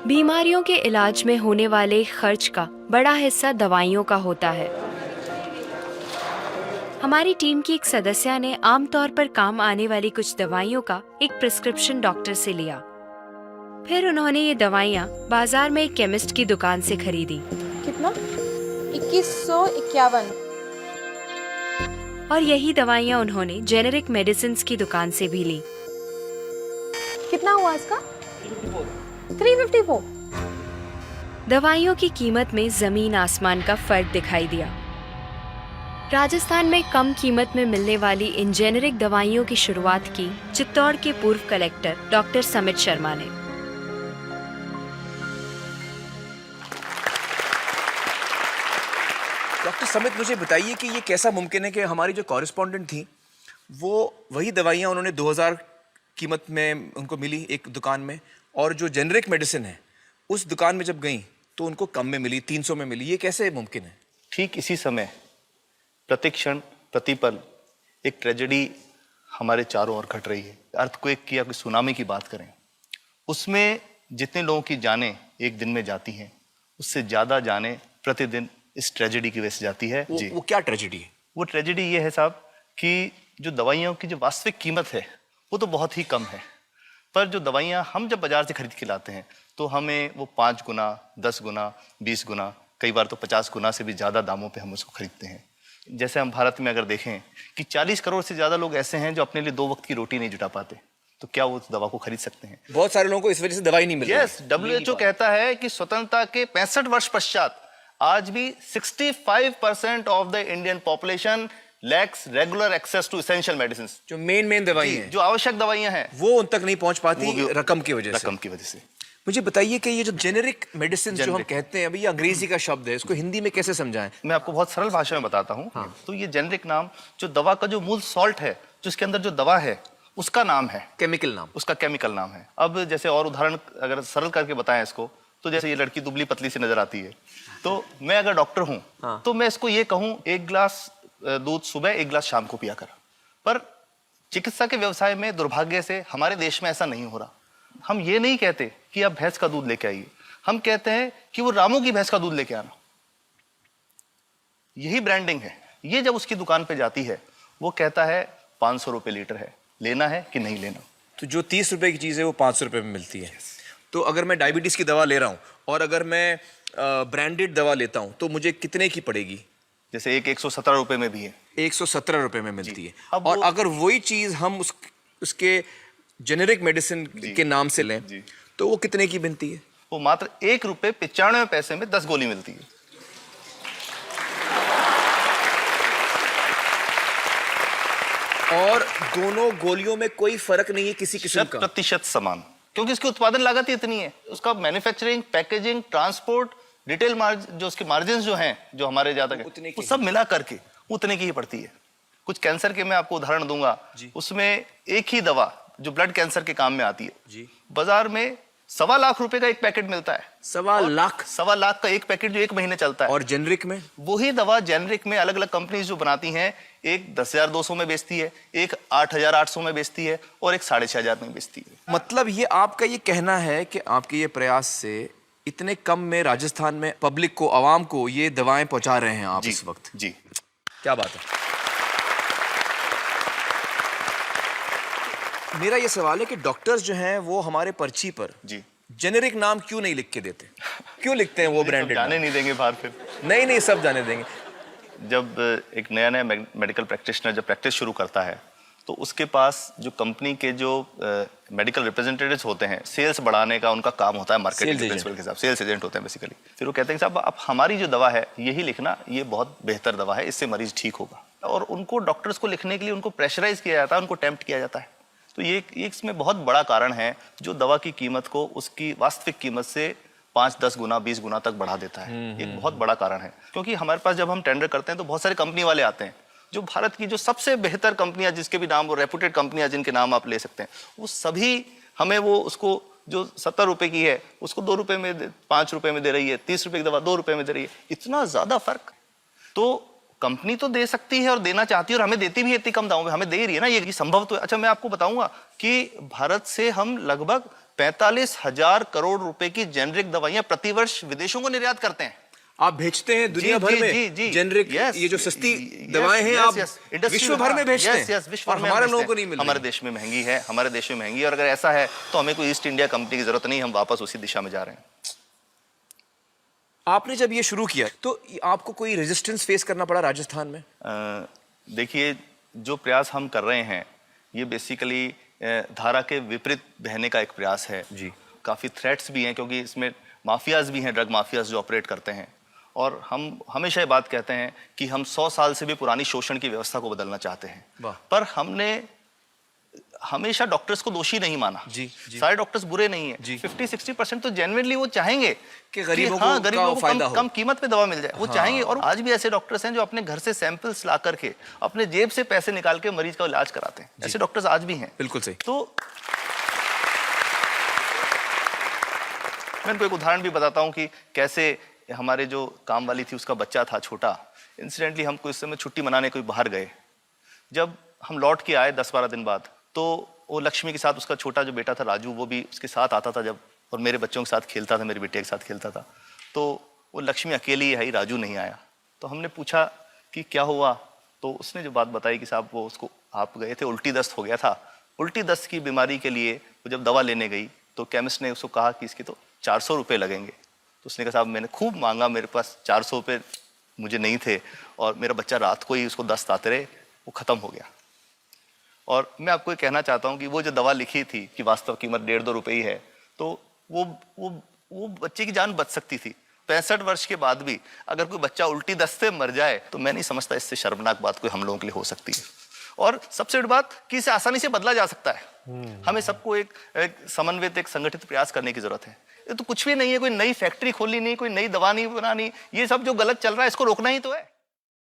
बीमारियों के इलाज में होने वाले खर्च का बड़ा हिस्सा दवाइयों का होता है। हमारी टीम की एक सदस्य ने आमतौर पर काम आने वाली कुछ दवाइयों का एक प्रिस्क्रिप्शन डॉक्टर से लिया। फिर उन्होंने ये दवाइयाँ बाजार में एक केमिस्ट की दुकान से खरीदी। कितना? 2151। और यही दवाइयाँ उन्होंने जेनेरिक मेडिसिन की दुकान से भी ली। कितना हुआ इसका? 354। दवाइयों की कीमत में जमीन आसमान का फर्क दिखाई दिया। राजस्थान में कम कीमत में मिलने वाली इन जेनेरिक दवाइयों की शुरुआत की चित्तौड़ के पूर्व कलेक्टर डॉक्टर समित शर्मा ने। डॉक्टर समित, मुझे बताइए कि ये कैसा मुमकिन है कि हमारी जो कॉरेस्पॉन्डेंट थी वो वही दवाइयाँ उन्होंने 2000 कीमत में उनको मिली एक दुकान में, और जो जेनरिक मेडिसिन है उस दुकान में जब गई तो उनको कम में मिली, 300 में मिली। ये कैसे मुमकिन है? ठीक इसी समय प्रतिक्षण प्रतिपल एक ट्रेजेडी हमारे चारों ओर घट रही है। अर्थक्वेक की या कोई सुनामी की बात करें, उसमें जितने लोगों की जानें एक दिन में जाती हैं, उससे ज़्यादा जानें प्रतिदिन इस ट्रेजेडी की वजह से जाती है। वो क्या ट्रेजेडी है? वो ट्रेजेडी ये है साहब कि जो दवाइयों की जो वास्तविक कीमत है वो तो बहुत ही कम है, पर जो दवाइयाँ हम जब बाजार से खरीद के लाते हैं तो हमें वो 5 गुना, 10 गुना, 20 गुना, कई बार तो 50 गुना से भी ज़्यादा दामों पे हम उसको खरीदते हैं। जैसे हम भारत में अगर देखें कि 40 करोड़ से ज़्यादा लोग ऐसे हैं जो अपने लिए 2 वक्त की रोटी नहीं जुटा पाते, तो क्या वो उस दवा को खरीद सकते हैं? बहुत सारे लोगों को इस वजह से दवाई नहीं मिल रही। यस, WHO कहता है कि स्वतंत्रता के 65 वर्ष पश्चात आज भी 65% of the Indian population lacks regular access to essential medicine. जो मेन दवाई हैं, जो आवश्यक दवाइयां हैं, वो उन तक नहीं पहुंच पाती रकम की वजह से। मुझे बताइए कि ये जो जेनेरिक मेडिसिन जो हम कहते हैं, अभी ये अंग्रेजी का शब्द है, इसको हिंदी में कैसे समझाएं? मैं आपको बहुत सरल भाषा में बताता हूँ। हाँ। तो ये जेनेरिक नाम जो दवा का जो मूल सॉल्ट है, जो इसके अंदर जो दवा है उसका नाम है, केमिकल नाम, उसका केमिकल नाम है। अब जैसे और उदाहरण अगर सरल करके बताएं इसको, तो जैसे ये लड़की दुबली पतली सी नजर आती है, तो मैं अगर डॉक्टर हूँ हाँ। तो मैं इसको ये कहूँ 1 गिलास दूध सुबह 1 गिलास शाम को पिया कर। पर चिकित्सा के व्यवसाय में दुर्भाग्य से हमारे देश में ऐसा नहीं हो रहा। हम ये नहीं कहते कि आप भैंस का दूध लेके आइए, हम कहते हैं कि वो रामू की भैंस का दूध लेके आना। यही ब्रांडिंग है। ये जब उसकी दुकान पे जाती है, वो कहता है 500 रुपए लीटर है, लेना है कि नहीं लेना। तो जो 30 रुपए की चीज है वो 500 रुपए में मिलती है। तो अगर मैं डायबिटीज की दवा ले रहा हूँ और अगर मैं ब्रांडेड दवा लेता हूँ तो मुझे कितने की पड़ेगी? जैसे एक 117 रुपए में भी है, 117 रुपए में मिलती है। अब और अगर वही चीज हम उसके जेनेरिक मेडिसिन के नाम से लें तो वो कितने की बनती है? वो मात्र 1 रुपए 95 पैसे में 10 गोली मिलती है। और दोनों गोलियों में कोई फर्क नहीं है किसी किस्म का? 100% समान, क्योंकि इसकी उत्पादन लागत ही इतनी है। उसका manufacturing, packaging, transport, retail margin, जो उसके मार्जिन जो हैं, जो हमारे ज्यादा वो सब मिला करके उतने की ही पड़ती है। कुछ कैंसर के मैं आपको उदाहरण दूंगा, उसमें एक ही दवा जो ब्लड कैंसर के काम में आती है, बाजार में 1.25 लाख रुपए का एक पैकेट मिलता है। 1.25 लाख का एक पैकेट जो 1 महीने चलता है। और जेनरिक में वही दवा जेनरिक में अलग अलग कंपनीज जो बनाती हैं, एक 10,200 में बेचती है, एक 8,800 में बेचती है और एक 6,500 में बेचती है। मतलब ये आपका ये कहना है कि आपके ये प्रयास से इतने कम में राजस्थान में पब्लिक को, आवाम को ये दवाएं पहुंचा रहे हैं आप इस वक्त? जी, क्या बात है। मेरा ये सवाल है कि डॉक्टर्स जो हैं वो हमारे पर्ची पर जी जेनेरिक नाम क्यों नहीं लिख के देते? क्यों लिखते हैं वो ब्रांडेड? जाने नहीं देंगे बाहर फिर? नहीं, सब जाने देंगे। जब एक नया मेडिकल प्रैक्टिशनर जब प्रैक्टिस शुरू करता है, तो उसके पास जो कंपनी के जो मेडिकल रिप्रेजेंटेटिव्स होते हैं, सेल्स बढ़ाने का उनका काम होता है, मार्केटिंग प्रिंसिपल के हिसाब से सेल्स एजेंट होते हैं बेसिकली। फिर वो कहते हैं साहब आप हमारी जो दवा है यही लिखना, ये बहुत बेहतर दवा है, इससे मरीज ठीक होगा। और उनको डॉक्टर्स को लिखने के लिए उनको प्रेशराइज किया जाता है, उनको टेम्प्ट किया जाता है। तो ये इसमें बहुत बड़ा कारण है जो दवा की कीमत को उसकी वास्तविक कीमत से 5, 10 गुना, 20 गुना तक बढ़ा देता है। एक बहुत बड़ा कारण है, क्योंकि हमारे पास जब हम टेंडर करते हैं तो बहुत सारे कंपनी वाले आते हैं, जो भारत की जो सबसे बेहतर कंपनियां, जिसके भी नाम, वो रेपुटेड कंपनियां जिनके नाम आप ले सकते हैं, वो सभी हमें वो उसको जो 70 रुपए की है उसको 2 रुपए में, 5 रुपए में दे रही है, 30 रुपए की दवा 2 रुपए में दे रही है। इतना ज्यादा फर्क। तो कंपनी तो दे सकती है और देना चाहती है और हमें देती भी है इतनी कम दामों में, हमें दे रही है ना, ये संभव तो है। अच्छा, मैं आपको बताऊंगा कि भारत से हम लगभग 45,000 करोड़ रुपए की जेनरिक दवाइयां प्रतिवर्ष विदेशों को निर्यात करते हैं। आप भेजते हैं दुनिया भर में जेनरिक, ये जो सस्ती दवाएं हैं आप विश्व भर में भेजते हैं, और हमारे लोगों को नहीं मिल रही। हमारे देश में महंगी है, हमारे देश में महंगी है, और अगर ऐसा है तो हमें कोई ईस्ट इंडिया कंपनी की जरूरत नहीं, हम वापस उसी दिशा में जा रहे हैं। आपने जब ये शुरू किया तो आपको कोई रेजिस्टेंस फेस करना पड़ा राजस्थान में? देखिए, जो प्रयास हम कर रहे हैं ये बेसिकली धारा के विपरीत बहने का एक प्रयास है जी। काफ़ी थ्रेट्स भी हैं, क्योंकि इसमें माफियाज भी हैं, ड्रग माफियाज जो ऑपरेट करते हैं, और हम हमेशा ये बात कहते हैं कि हम 100 साल से भी पुरानी शोषण की व्यवस्था को बदलना चाहते हैं, पर हमने हमेशा डॉक्टर्स को दोषी नहीं माना। जी। सारे डॉक्टर्स बुरे नहीं है, 50-60% तो जेन्युइनली वो चाहेंगे कि गरीबों को कम कीमत पे दवा मिल जाए, वो चाहेंगे। और आज भी ऐसे डॉक्टर्स हैं जो अपने घर से सैंपल्स ला करके अपने जेब से पैसे निकाल के मरीज का इलाज कराते हैं, ऐसे डॉक्टर्स आज भी हैं। बिल्कुल सही। तो मैं इनको एक उदाहरण भी बताता हूँ कि कैसे हमारे जो काम वाली थी उसका बच्चा था छोटा, इंसिडेंटली हम कोई समय छुट्टी मनाने कोई बाहर गए, जब हम लौट के आए 10-12 दिन बाद, तो वो लक्ष्मी के साथ उसका छोटा जो बेटा था राजू, वो भी उसके साथ आता था जब, और मेरे बच्चों के साथ खेलता था, मेरे बेटे के साथ खेलता था। तो वो लक्ष्मी अकेली ही आई, राजू नहीं आया। तो हमने पूछा कि क्या हुआ, तो उसने जो बात बताई कि साहब वो उसको, आप गए थे, उल्टी दस्त हो गया था। उल्टी दस्त की बीमारी के लिए वो जब दवा लेने गई तो केमिस्ट ने उसको कहा कि इसके तो 400 रुपये लगेंगे। तो उसने कहा साहब मैंने खूब मांगा, मेरे पास 400 रुपये मुझे नहीं थे, और मेरा बच्चा रात को ही उसको दस्त आते रहे, वो ख़त्म हो गया। और मैं आपको ये कहना चाहता हूँ कि वो जो दवा लिखी थी कि वास्तव कीमत 1.5-2 रुपये ही है, तो वो बच्चे की जान बच सकती थी। 65 वर्ष के बाद भी अगर कोई बच्चा उल्टी दस्त से मर जाए तो मैं नहीं समझता इससे शर्मनाक बात कोई हम लोगों के लिए हो सकती है। और सबसे बड़ी बात कि इसे आसानी से बदला जा सकता है। हमें सबको एक समन्वित, एक संगठित प्रयास करने की जरूरत है। ये तो कुछ भी नहीं है, कोई नई फैक्ट्री खोलनी नहीं, कोई नई दवा नहीं बनानी, ये सब जो गलत चल रहा है इसको रोकना ही तो है।